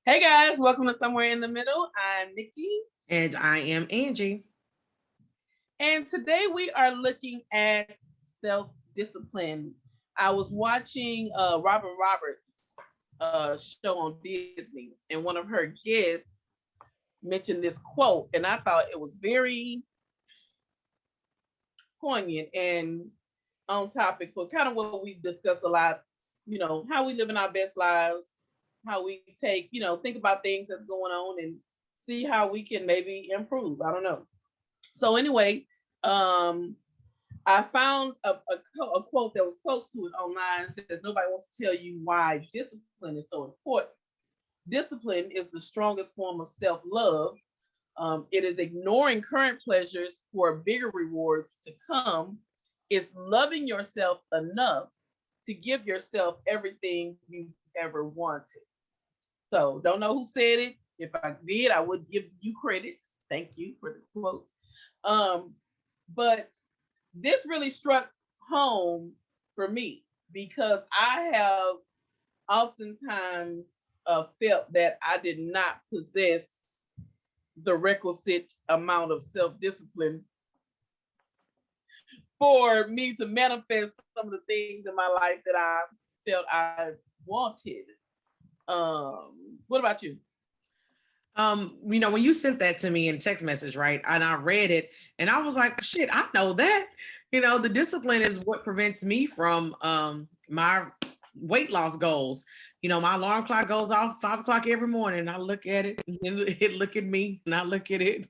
Hey guys, welcome to Somewhere in the Middle. I'm Nikki, And I am Angie. and today we are looking at self discipline. I was watching Robin Roberts' show on Disney, and one of her guests mentioned this quote, and I thought it was very poignant and on topic for kind of what we've discussed a lot. How we live in our best lives, how we take, think about things that's going on and see how we can maybe improve. I don't know. So anyway, um, I found a quote that was close to it online. It says, "Nobody wants to tell you why discipline is so important. Discipline is the strongest form of self-love. It is ignoring current pleasures for bigger rewards to come. It's loving yourself enough to give yourself everything you've ever wanted." So don't know who said it. If I did, I would give you credits. Thank you for the quotes. Um, but this really struck home for me because I have oftentimes felt that I did not possess the requisite amount of self discipline for me to manifest some of the things in my life that I felt I wanted. What about you? When you sent that to me in text message, right? And I read it and I was like, shit, I know that. The discipline is what prevents me from my weight loss goals. My alarm clock goes off 5 o'clock every morning. I look at it, and it look at me, and I look at it.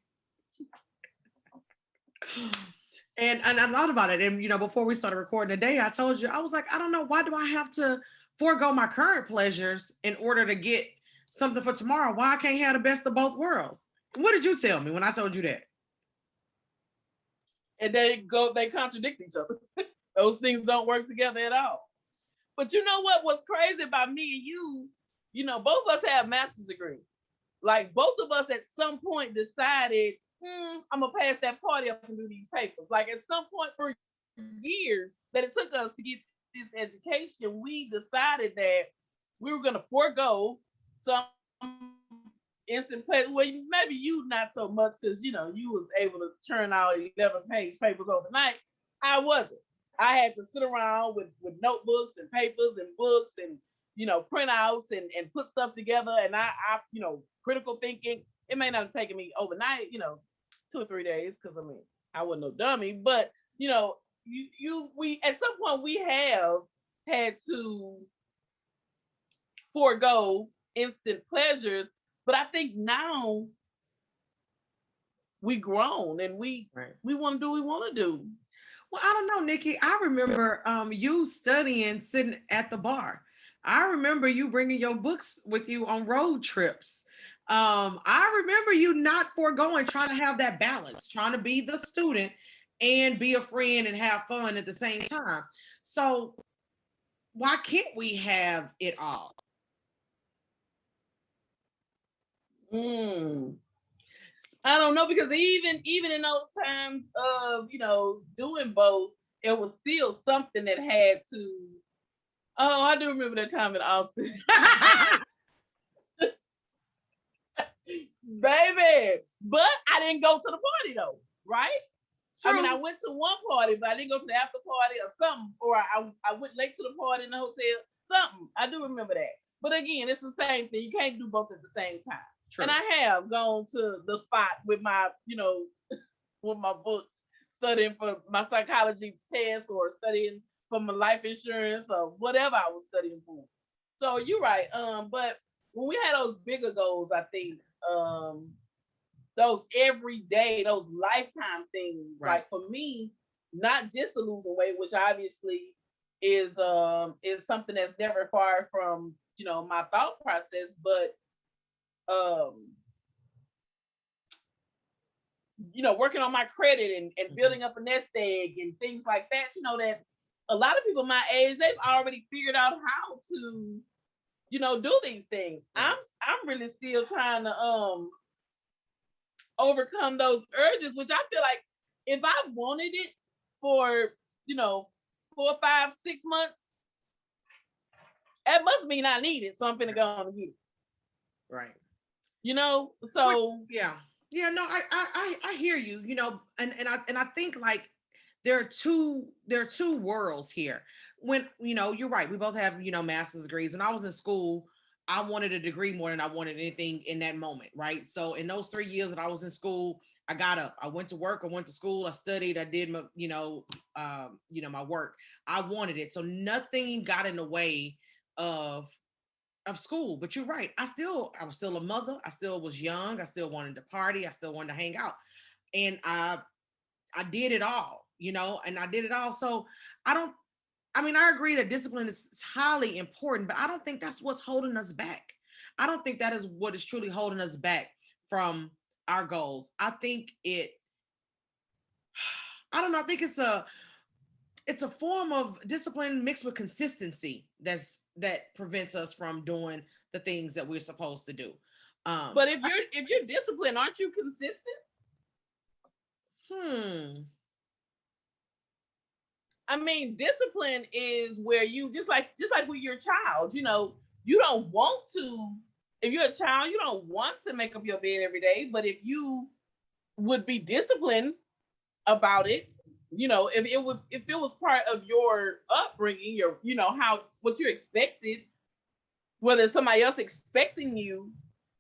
And I thought about it. And before we started recording today, I told you, I was like, I don't know, why do I have to forego my current pleasures in order to get something for tomorrow? Why I can't have the best of both worlds? What did you tell me when I told you that? And they contradict each other. Those things don't work together at all. But you know what was crazy about me and you? Both of us have master's degree. Like both of us at some point decided, I'm gonna pass that party up and do these papers. Like at some point for years that it took us to get this education, we decided that we were gonna forego some instant pleasure. Well, maybe you not so much because you was able to churn out 11-page papers overnight. I wasn't. I had to sit around with notebooks and papers and books and printouts and put stuff together. And I critical thinking. It may not have taken me overnight, 2 or 3 days, because I wasn't no dummy. But we at some point we have had to forego instant pleasures. But I think now we grown and Right. we want to do what we want to do. Well, I don't know, Nikki. I remember you studying sitting at the bar. I remember you bringing your books with you on road trips. I remember you not foregoing trying to have that balance, trying to be the student and be a friend and have fun at the same time. So why can't we have it all? Mm. I don't know because even in those times of doing both, it was still something that had to. Oh, I do remember that time in Austin, baby. But I didn't go to the party though, right? I mean, I True. went to one party, but I didn't go to the after party or something, or I went late to the party in the hotel. Something I do remember that. But again, it's the same thing. You can't do both at the same time. And True. I have gone to the spot with my, with my books, studying for my psychology test or studying for my life insurance or whatever I was studying for. So you're right. But when we had those bigger goals, I think those everyday, those lifetime things, Right. like for me, not just the losing weight, which obviously is something that's never far from my thought process, but um working on my credit and Mhm. building up a nest egg and things like that, that a lot of people my age, they've already figured out how to, do these things. I'm Right. I'm really still trying to overcome those urges, which I feel like if I wanted it for, 4, 5, 6 months, that must mean I need it. So I'm gonna go on and get it. Right. You know, so Yeah. Yeah, no, I hear you, you know, and I think like there are two worlds here. When, you know, you're right, we both have, you know, master's degrees. When I was in school, I wanted a degree more than I wanted anything in that moment, right? So in those 3 years that I was in school, I got up, I went to work, I went to school, I studied, I did my, my work. I wanted it. So nothing got in the way of school. But you're right. I was still a mother. I still was young. I still wanted to party. I still wanted to hang out. And I did it all, you know, and I did it all. So I don't I mean, I agree that discipline is highly important, but I don't think that's what's holding us back. I don't think that is what is truly holding us back from our goals. I don't know, I think it's a form of discipline mixed with consistency that prevents us from doing the things that we're supposed to do. but if you're disciplined, aren't you consistent? Hmm. I mean, discipline is where you just like with your child, you know, you don't want to, if you're a child, you don't want to make up your bed every day, but if you would be disciplined about it, you know, if it was part of your upbringing, your, you know, how what you expected, whether it's somebody else expecting you.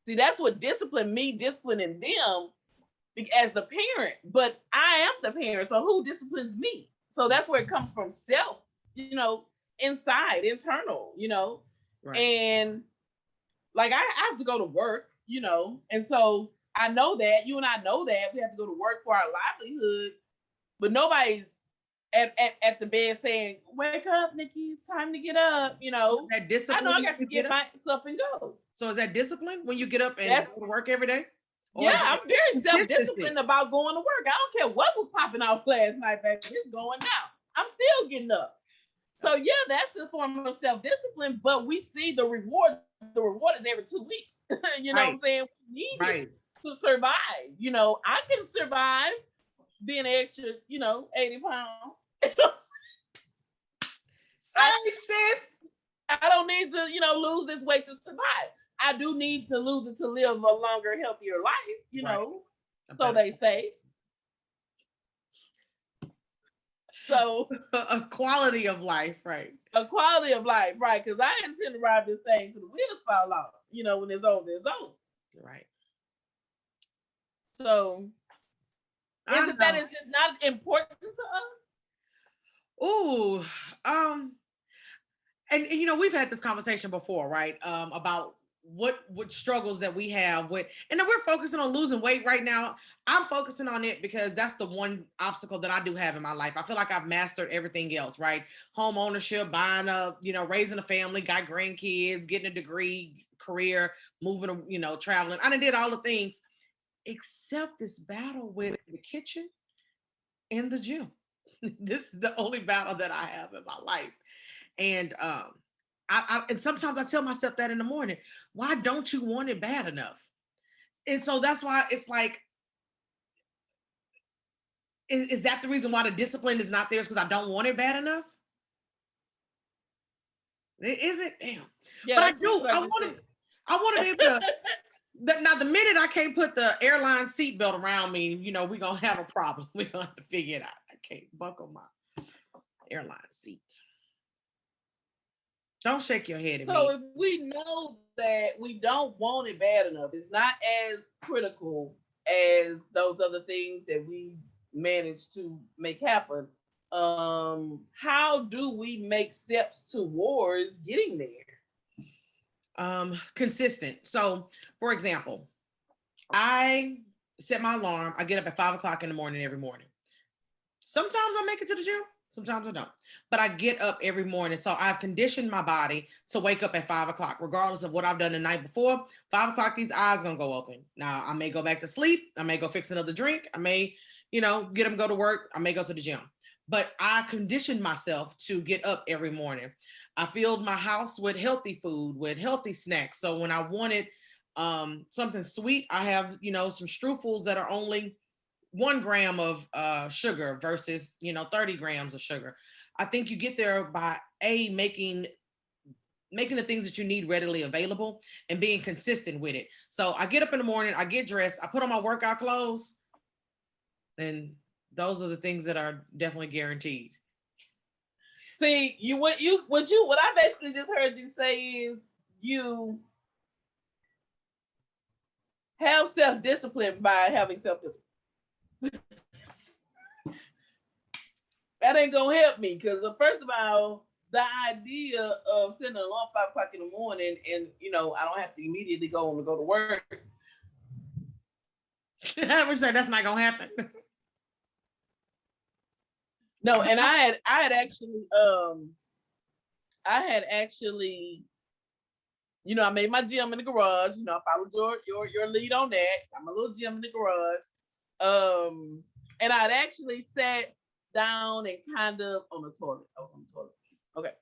See, that's what discipline me, disciplining them as the parent, but I am the parent. So who disciplines me? So that's where it comes from, self, you know, inside, internal, you know. Right. And like I have to go to work, you know, and so I know that you and I know that we have to go to work for our livelihood, but nobody's at the bed saying, "Wake up, Nikki, it's time to get up." You So is know, that I know discipline I when got to you get get up? myself and go. So is that discipline when you get up and That's go to work every day? Or Yeah, is that I'm very consistency? self-disciplined about going to work. I don't care what was popping off last night, baby. It's going now. I'm still getting up. So yeah, that's a form of self-discipline, but we see the reward. The reward is every 2 weeks. You know what I'm Right. saying? We need it Right. to survive. You know, I can survive being extra, 80 pounds. I, Same, sis. I don't need to, lose this weight to survive. I do need to lose it to live a longer, healthier life, Right. so they say. So A quality of life, right? a quality of life, right? Because I intend to ride this thing to the wheels fall off. When it's over, it's over. Right. So I is it that know. it's just not important to us? Ooh, and you know, we've had this conversation before, right? About what struggles that we have with, and then we're focusing on losing weight right now. I'm focusing on it because that's the one obstacle that I do have in my life. I feel like I've mastered everything else, right? Home ownership, buying a, raising a family, got grandkids, getting a degree, career, moving, traveling. I done did all the things except this battle with the kitchen and the gym. This is the only battle that I have in my life. And and sometimes I tell myself that in the morning, why don't you want it bad enough? And so that's why it's like, is that the reason why the discipline is not there? Because I don't want it bad enough? Is it? Damn. Yeah, But I that's do. what I just said. I want to be able to. Now, the minute I can't put the airline seatbelt around me, we're gonna have a problem. We're gonna have to figure it out. I can't buckle my airline seat. Don't shake your head at So me. if we know that we don't want it bad enough, it's not as critical as those other things that we managed to make happen. How do we make steps towards getting there? Consistent. So, for example, I set my alarm. I get up at 5 o'clock in the morning every morning. Sometimes I make it to the gym, sometimes I don't. But I get up every morning. So I've conditioned my body to wake up at 5 o'clock, regardless of what I've done the night before. 5 o'clock, these eyes gonna go open. Now I may go back to sleep. I may go fix another drink. I may, get them go to work. I may go to the gym. But I conditioned myself to get up every morning. I filled my house with healthy food, with healthy snacks. So when I wanted something sweet, I have, some strufels that are only 1 gram of sugar versus 30 grams of sugar. I think you get there by making making the things that you need readily available and being consistent with it. So I get up in the morning, I get dressed, I put on my workout clothes, and those are the things that are definitely guaranteed. See, what I basically just heard you say is you have self-discipline by having self-discipline. That ain't gonna help me because first of all, the idea of setting an alarm 5 o'clock in the morning and I don't have to immediately go to work. I would say that's not gonna happen. No, and I had actually I made my gym in the garage. I followed your lead on that. I'm a little gym in the garage. And I'd actually sat down and kind of on the toilet. I was on the toilet. Okay.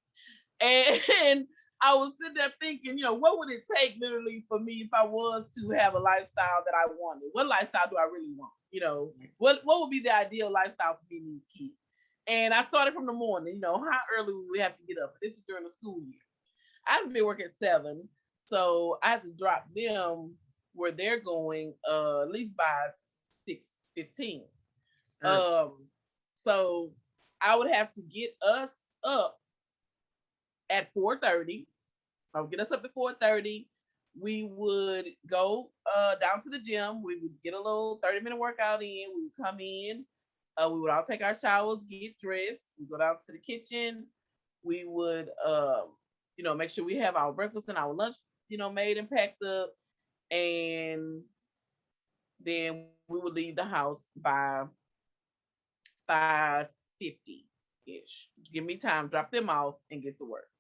And I was sitting there thinking, what would it take literally for me if I was to have a lifestyle that I wanted? What lifestyle do I really want? What would be the ideal lifestyle for me and these kids? And I started from the morning, how early would we have to get up? This is during the school year. I have to be working at 7. So I have to drop them where they're going at least by 6:15. So I would have to get us up at 4:30. I would get us up at 4:30. We would go down to the gym. We would get a little 30-minute workout in. We would come in. We would all take our showers, get dressed. We go down to the kitchen. We would, make sure we have our breakfast and our lunch, made and packed up. And then we would leave the house by 5:50-ish. Give me time, drop them off, and get to work.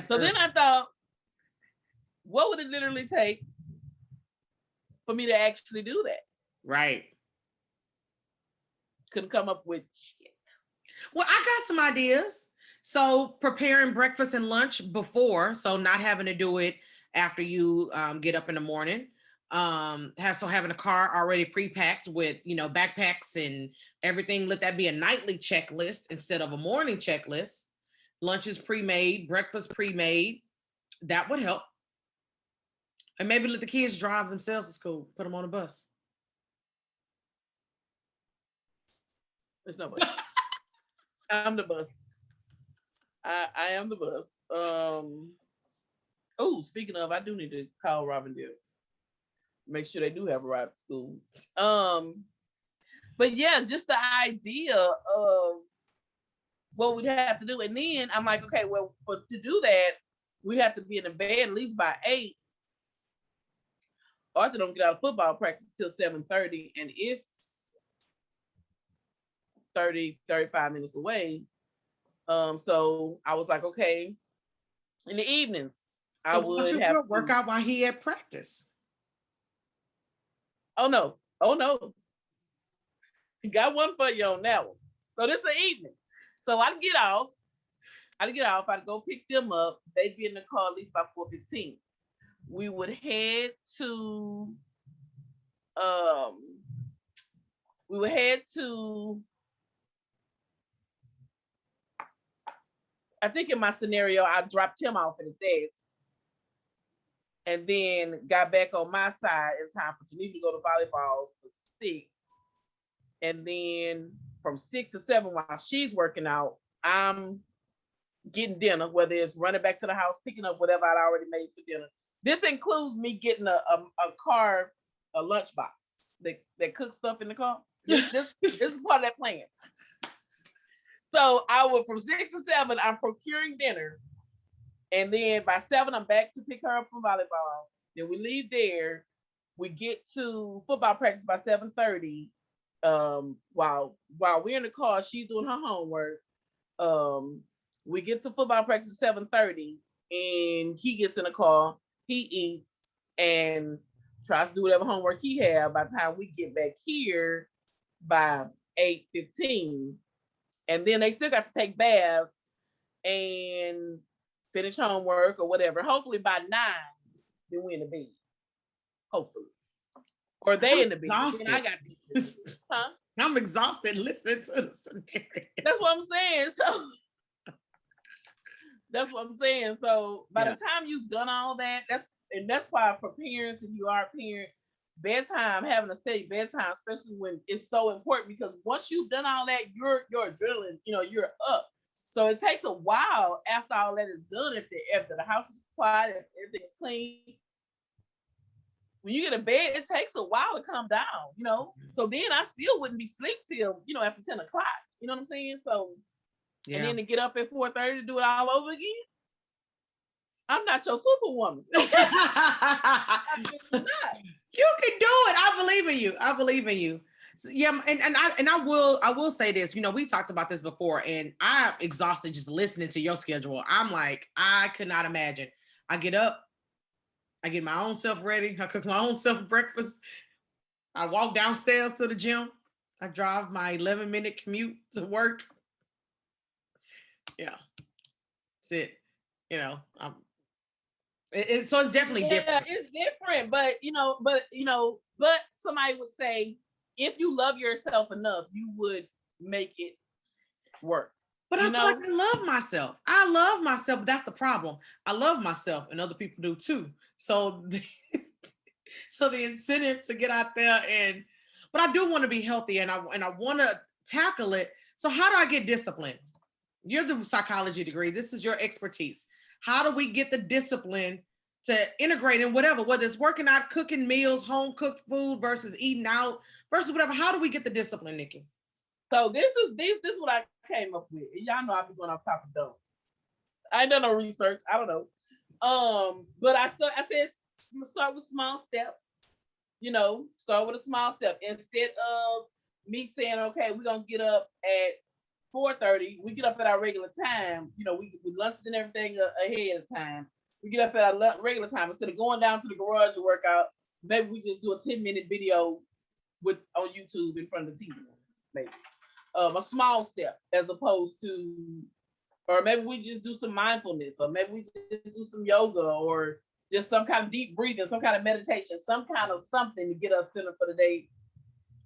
So then I thought, what would it literally take for me to actually do that? Right. Couldn't come up with shit. Well, I got some ideas. So preparing breakfast and lunch before, so not having to do it after you get up in the morning. Having a car already pre-packed with, backpacks and everything. Let that be a nightly checklist instead of a morning checklist. Lunch is pre-made, breakfast pre-made. That would help. And maybe let the kids drive themselves to school, put them on a bus. There's no bus. I'm the bus. I am the bus. Oh, speaking of, I do need to call Robindale. Make sure they do have a ride to school. But yeah, just the idea of what we'd have to do. And then I'm like, okay, well, but to do that, we'd have to be in the bed at least by 8. Arthur don't get out of football practice till 7:30, and it's 35 minutes away. So I was like, okay, in the evenings, so I would have to work out while he had practice. Oh no. He got one for you on that one. So this is the evening. So I'd get off, I'd go pick them up. They'd be in the car at least by 4:15. We would head to I think in my scenario, I dropped him off at his dad's and then got back on my side in time for Geneva to go to volleyball for 6. And then from 6 to 7, while she's working out, I'm getting dinner, whether it's running back to the house, picking up whatever I'd already made for dinner. This includes me getting a lunchbox that cooks stuff in the car. This is part of that plan. So I would, from 6 to 7, I'm procuring dinner. And then by 7, I'm back to pick her up from volleyball. Then we leave there. We get to football practice by 7:30. While we're in the car, she's doing her homework. We get to football practice at 7:30, and he gets in the car. He eats and tries to do whatever homework he has. By the time we get back here, by 8:15, and then they still got to take baths and finish homework or whatever. Hopefully by 9, then we're in the bed. Hopefully. Or they in the bed. And I got this. Huh? I'm exhausted listening to the scenario. That's what I'm saying. So That's what I'm saying. So by Yeah. the time you've done all that, that's why for parents, if you are a parent, bedtime, having a steady bedtime, especially when it's so important, because once you've done all that, your adrenaline, you're up. So it takes a while after all that is done, if the house is quiet, if everything's clean. When you get to bed, it takes a while to come down. So then I still wouldn't be sleep till, after 10 o'clock. You know what I'm saying? So, and then to get up at 4:30 to do it all over again, I'm not your superwoman. Okay? I'm just not. You can do it. I believe in you. I believe in you. So, yeah, and I will say this. We talked about this before, and I'm exhausted just listening to your schedule. I'm like, I could not imagine. I get up, I get my own self ready, I cook my own self breakfast, I walk downstairs to the gym, I drive my 11-minute commute to work. Yeah, that's it. So it's definitely different. Yeah, it's different, but somebody would say, if you love yourself enough, you would make it work. But I feel like I love myself. I love myself, but that's the problem. I love myself, and other people do too. So, so the incentive to get out there but I do want to be healthy, and I want to tackle it. So how do I get disciplined? You're the psychology degree. This is your expertise. How do we get the discipline to integrate in whether it's working out, cooking meals, home cooked food versus eating out versus whatever? How do we get the discipline, Nikki? So this is what I came up with. Y'all know I'll be going off topic though. I ain't done no research. I don't know. But I said start with small steps. Start with a small step instead of me saying, okay, we're gonna get up at 4:30. We get up at our regular time. We lunch and everything ahead of time. We get up at our regular time instead of going down to the garage to work out. Maybe we just do a 10-minute video on YouTube in front of the TV. Maybe a small step as opposed to, or maybe we just do some mindfulness, or maybe we just do some yoga, or just some kind of deep breathing, some kind of meditation, some kind of something to get us centered for the day.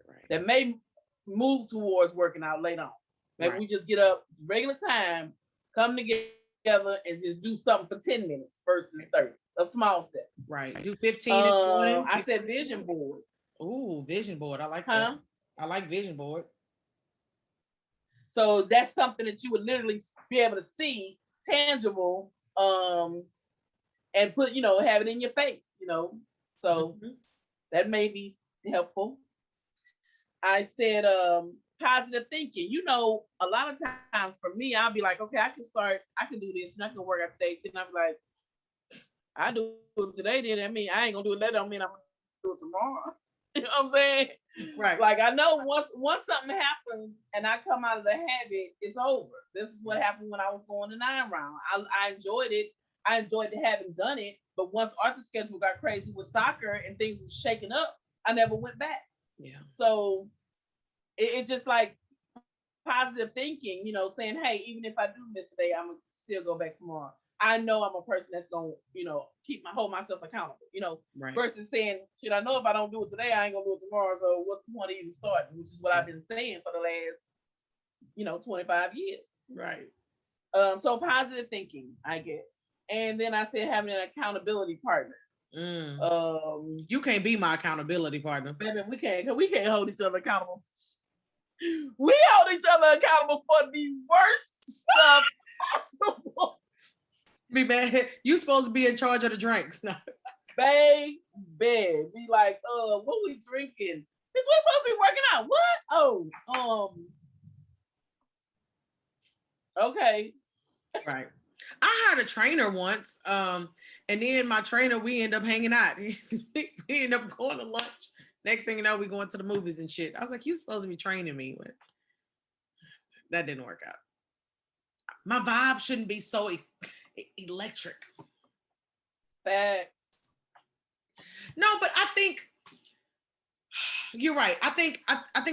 Right. That may move towards working out later on. Maybe we just get up regular time, come together, and just do something for 10 minutes versus 30. A small step. Right. Do 15 in the morning. I said vision board. Ooh, vision board. I like that. I like vision board. So that's something that you would literally be able to see, tangible, and put, have it in your face, So that may be helpful. I said positive thinking. A lot of times for me, I'll be like, okay, I can do this, and I can work out today. Then I'll be like, I do it today, then I mean I ain't gonna do it later. I mean I'm gonna do it tomorrow. You know what I'm saying? Right. Like I know once something happens and I come out of the habit, it's over. This is what happened when I was going to 9 round. I enjoyed it. I enjoyed having done it. But once Arthur's schedule got crazy with soccer and things was shaking up, I never went back. Yeah. So it's just like positive thinking, saying, hey, even if I do miss a day, I'm gonna still go back tomorrow. I know I'm a person that's gonna, hold myself accountable, right. Versus saying, shit, I know if I don't do it today, I ain't gonna do it tomorrow. So what's the point of even starting? Which is what I've been saying for the last, 25 years. Right. So positive thinking, I guess. And then I said having an accountability partner. You can't be my accountability partner. Baby, we can't hold each other accountable. We hold each other accountable for the worst stuff possible. Be bad. You supposed to be in charge of the drinks now. Baby, be like, what we drinking? This we're supposed to be working out. What? Okay. Right. I had a trainer once, and then my trainer, we end up hanging out. We end up going to lunch. Next thing you know, we going to the movies and shit. I was like, you supposed to be training me. But that didn't work out. My vibe shouldn't be so electric. Facts. No, but I think you're right. I think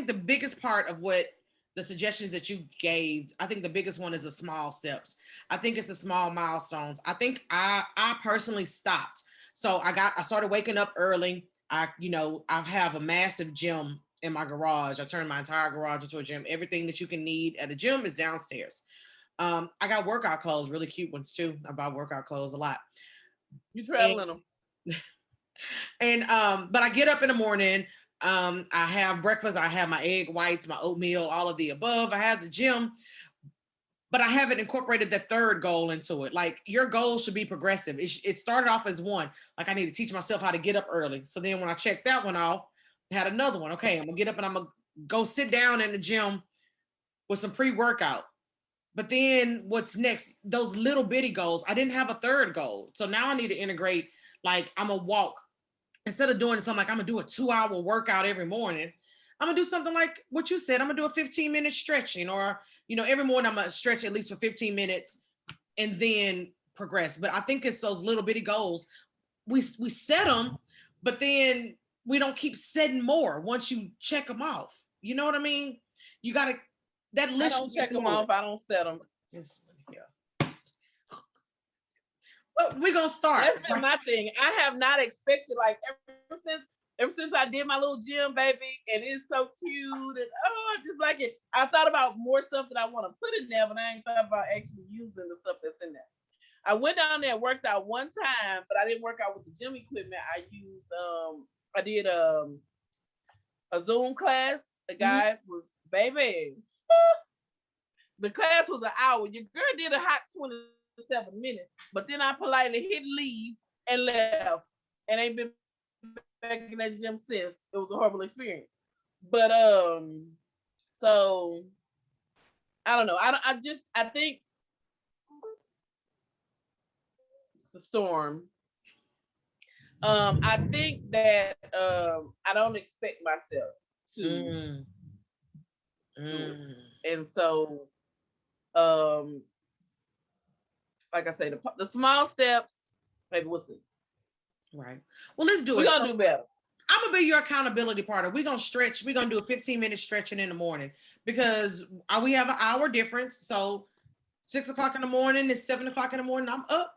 the biggest part of what the suggestions that you gave, I think the biggest one is the small steps. I think it's the small milestones. I think I personally stopped. So I started waking up early. I have a massive gym in my garage. I turned my entire garage into a gym. Everything that you can need at a gym is downstairs. I got workout clothes, really cute ones too. I buy workout clothes a lot. You traveling them? But I get up in the morning. I have breakfast. I have my egg whites, my oatmeal, all of the above. I have the gym, but I haven't incorporated the third goal into it. Like your goal should be progressive. It started off as one. Like I need to teach myself how to get up early. So then when I checked that one off, I had another one. Okay, I'm gonna get up and I'm gonna go sit down in the gym with some pre-workout. But then what's next? Those little bitty goals. I didn't have a third goal. So now I need to integrate, like I'm gonna walk. Instead of doing something like I'm gonna do a 2-hour workout every morning, I'm gonna do something like what you said. I'm gonna do a 15-minute stretching, or every morning I'm gonna stretch at least for 15 minutes and then progress. But I think it's those little bitty goals. We set them, but then we don't keep setting more once you check them off. You know what I mean? You gotta that list. I don't check them off. I don't set them. Well, we're gonna start. That's been my thing. I have not expected, like ever since I did my little gym, baby, and it's so cute, and I just like it. I thought about more stuff that I want to put in there, but I ain't thought about actually using the stuff that's in there. I went down there and worked out one time, but I didn't work out with the gym equipment. I did a Zoom class. The guy was, baby, the class was an hour. Your girl did a hot 27 minutes, but then I politely hit leave and left, and ain't been back in that gym since. It was a horrible experience. But so I don't know. I think it's a storm. I think that I don't expect myself to and so like I say, the small steps, maybe we'll see. Right. Well, let's do it. We're gonna do better. I'm gonna be your accountability partner. We're gonna stretch. We're gonna do a 15-minute stretching in the morning because we have an hour difference. So 6 o'clock in the morning, it's 7 o'clock in the morning. I'm up.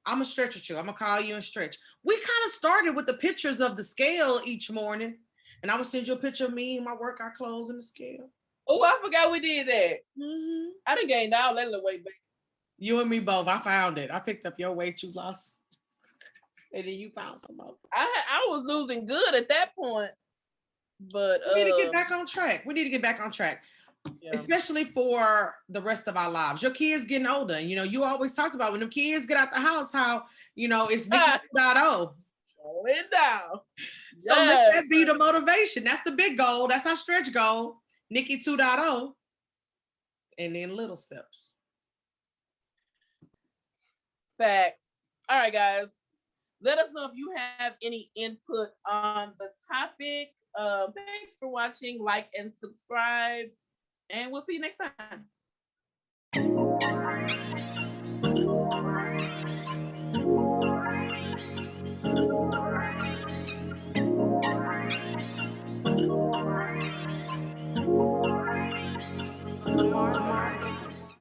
I'm gonna stretch with you. I'm gonna call you and stretch. We kind of started with the pictures of the scale each morning, and I would send you a picture of me in my workout clothes and the scale. Oh, I forgot we did that. I done gained all that little weight back. You and me both. I found it. I picked up your weight you lost, and then you found some more. I was losing good at that point, but we need to get back on track. Yeah. Especially for the rest of our lives. Your kids getting older, and you always talked about when the kids get out the house, how it's Nikki 2.0. It down. So let that be the motivation. That's the big goal. That's our stretch goal. Nikki 2.0, and then little steps. Facts. All right, guys. Let us know if you have any input on the topic. Thanks for watching. Like and subscribe. And we'll see you next time.